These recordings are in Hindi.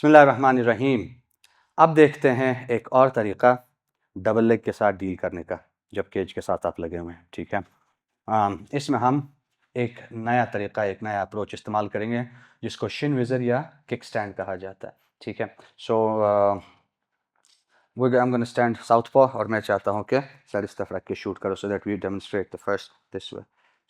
बिस्मिल्लाहिर्रहमानिर्रहीम। अब देखते हैं एक और तरीक़ा डबल लेग के साथ डील करने का, जब केज के साथ आप लगे हुए हैं। ठीक है, इसमें हम एक नया तरीक़ा, एक नया अप्रोच इस्तेमाल करेंगे जिसको शिन विज़र या किक स्टैंड कहा जाता है। ठीक है, so I am gonna stand southpaw और मैं चाहता हूँ कि सर इस तरफ रख के शूट करो, so that we demonstrate the first this way.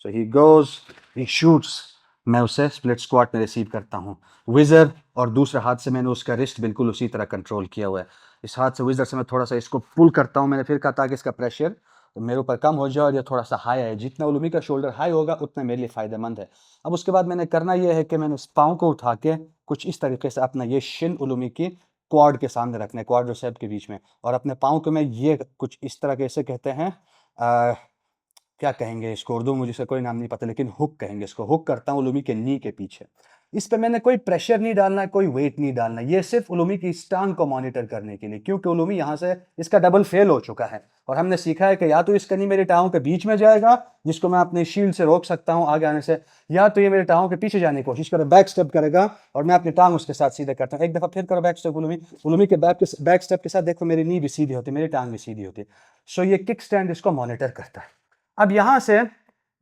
So he goes, he shoots, मैं उसे स्प्लिट स्क्वाट में रिसीव करता हूँ विज़र, और दूसरे हाथ से मैंने उसका रिस्ट बिल्कुल उसी तरह कंट्रोल किया हुआ है। इस हाथ से विज़र से मैं थोड़ा सा इसको पुल करता हूँ, मैंने फिर कहा ताकि इसका प्रेशर तो मेरे ऊपर कम हो जाए और ये थोड़ा सा हाई आए। जितना उलूमी का शोल्डर हाई होगा उतना मेरे लिए फ़ायदेमंद है। अब उसके बाद मैंने करना यह है कि मैंने उस पाँव को उठा के कुछ इस तरीके से अपना ये शिन उलूमी की क्वाड के सामने रखना है, क्वाड्रिसेप के बीच में, और अपने पाँव को मैं ये कुछ इस तरह कैसे कहते हैं, क्या कहेंगे इसको उर्दू, मुझे इसका कोई नाम नहीं पता, लेकिन हुक कहेंगे इसको। हुक करता हूँ उलूमी के नी के पीछे। इस पे मैंने कोई प्रेशर नहीं डालना है, कोई वेट नहीं डालना, ये सिर्फ उलूमी की इस टांग को मॉनिटर करने के लिए, क्योंकि उलूमी यहाँ से इसका डबल फेल हो चुका है और हमने सीखा है कि या तो इसका नी मेरी टांगों के बीच में जाएगा जिसको मैं अपनी शील्ड से रोक सकता हूँ आगे आने से, या तो ये मेरे टांगों के पीछे जाने की कोशिश करे, बैक स्टेप करेगा और मैं अपनी टांग उसके साथ सीधे करता हूँ। एक दफा फिर करो बैक स्टेप उलूमी, उलूमी के बैक स्टेप के साथ देखो मेरी नी भी सीधी होती है, मेरी टांग भी सीधी होती है। सो ये किक स्टैंड इसको मॉनिटर करता है। अब यहाँ से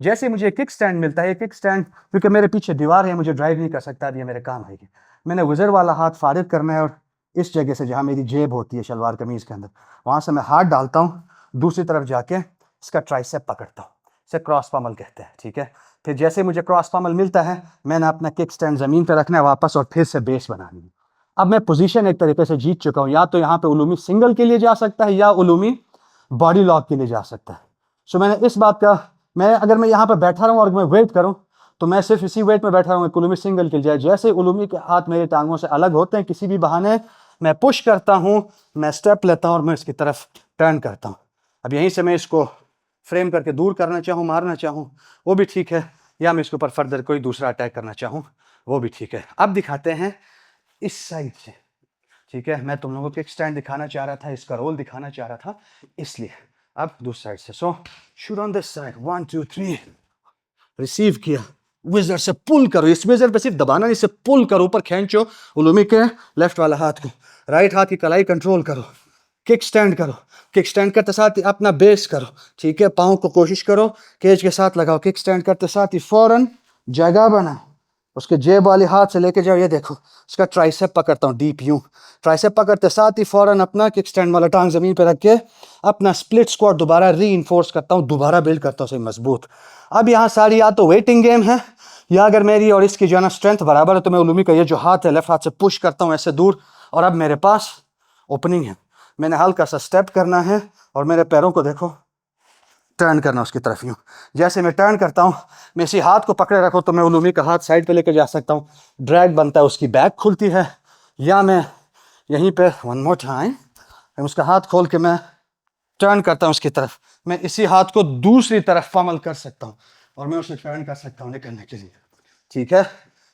जैसे मुझे किक स्टैंड मिलता है, किक स्टैंड क्योंकि मेरे पीछे दीवार है, मुझे ड्राइव नहीं कर सकता, अब ये मेरे काम आएगी। मैंने विज़र वाला हाथ फारिग करना है और इस जगह से जहाँ मेरी जेब होती है शलवार कमीज़ के अंदर, वहाँ से मैं हाथ डालता हूँ, दूसरी तरफ जाके इसका ट्राइसेप पकड़ता हूँ, इसे क्रॉस पामल कहते हैं। ठीक है, फिर जैसे मुझे क्रॉस पामल मिलता है मैंने अपना किक स्टैंड ज़मीन पर रखना है वापस और फिर से बेस बनानी है। अब मैं पोजीशन एक तरीके से जीत चुका हूँ, या तो यहाँ पे उलूमी सिंगल के लिए जा सकता है या उलूमी बॉडी लॉक के लिए जा सकता है। सो मैंने इस बात का, अगर मैं यहाँ पर बैठा रहूँ और मैं वेट करूँ तो मैं सिर्फ इसी वेट में बैठा रहूँगा, उलूमी सिंगल के जाए। जैसे उलूमी के हाथ मेरे टांगों से अलग होते हैं किसी भी बहाने, मैं पुश करता हूँ, मैं स्टेप लेता हूँ और मैं इसकी तरफ टर्न करता हूँ। अब यहीं से मैं इसको फ्रेम करके दूर करना चाहूँ, मारना चाहूँ वो भी ठीक है, या मैं इसके ऊपर फर्दर कोई दूसरा अटैक करना चाहूँ वो भी ठीक है। अब दिखाते हैं इस साइड से। ठीक है, मैं तुम लोगों को एक स्टैंड दिखाना चाह रहा था, इसका रोल दिखाना चाह रहा था, इसलिए अब दूसरी साइड से। सो shoot on this side, 1 2 3, receive किया, विज़र से पुल करो, इस विज़र पे सिर्फ दबाना नहीं, इसे पुल करो, ऊपर खींचो उलूमी के लेफ्ट वाला हाथ को, राइट हाथ की कलाई कंट्रोल करो, किक स्टैंड करो, किक स्टैंड करते साथ ही अपना बेस करो। ठीक है, पाँव को कोशिश करो केज के साथ लगाओ, किक स्टैंड करते साथ ही फौरन जगह बनाओ, उसके जेब वाले हाथ से लेके जाओ, ये देखो उसका ट्राइसेप पकड़ता हूँ डीप यूं, ट्राइसेप पकड़ते साथ ही फौरन अपना किक स्टैंड वाला टांग जमीन पे रख के अपना स्प्लिट स्क्वाट दोबारा री इन्फोर्स करता हूँ, दोबारा बिल्ड करता हूँ सही मजबूत। अब यहाँ सारी या तो वेटिंग गेम है, या अगर मेरी और इसकी जो है ना स्ट्रेंथ बराबर है तो मैं उलूमी का ये जो हाथ है लेफ्ट हाथ से पुश करता हूँ ऐसे दूर, और अब मेरे पास ओपनिंग है, मैंने हल्का सा स्टेप करना है और मेरे पैरों को देखो टर्न करना उसकी तरफ यूं। जैसे मैं टर्न करता हूँ, मैं इसी हाथ को पकड़े रखो तो मैं उलूमी का हाथ साइड पे लेकर जा सकता हूँ, ड्रैग बनता है, उसकी बैक खुलती है, या मैं यहीं पे वन मोर टाइम उसका हाथ खोल के मैं टर्न करता हूँ उसकी तरफ, मैं इसी हाथ को दूसरी तरफ फमल कर सकता हूँ और मैं उसे टर्न कर सकता हूँ निकलने के लिए। ठीक है,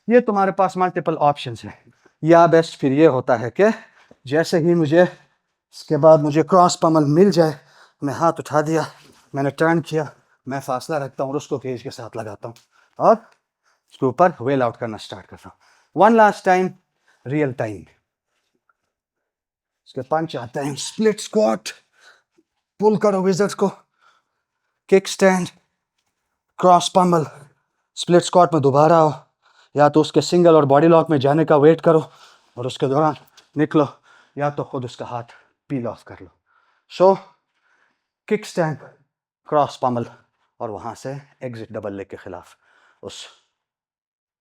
ये तुम्हारे पास मल्टीपल ऑप्शंस हैं। या बेस्ट फिर ये होता है कि जैसे ही मुझे इसके बाद मुझे क्रॉस पमल मिल जाए, मैं हाथ उठा दिया, मैंने टर्न किया, मैं फासला रखता हूँ और उसको केज के साथ लगाता हूँ और उसके ऊपर वेल आउट करना स्टार्ट करता हूँ। One last time real time, इसके पंच आते हैं, स्प्लिट स्क्वाट, पुल करो विज़र्स को, kick stand, cross pummel, split squat में दोबारा आओ, या तो उसके सिंगल और बॉडी लॉक में जाने का वेट करो और उसके दौरान निकलो, या तो खुद उसका हाथ पील ऑफ कर लो। सो किक स्टैंड, क्रॉस पमल और वहाँ से एग्जिट डबल लेग के खिलाफ उस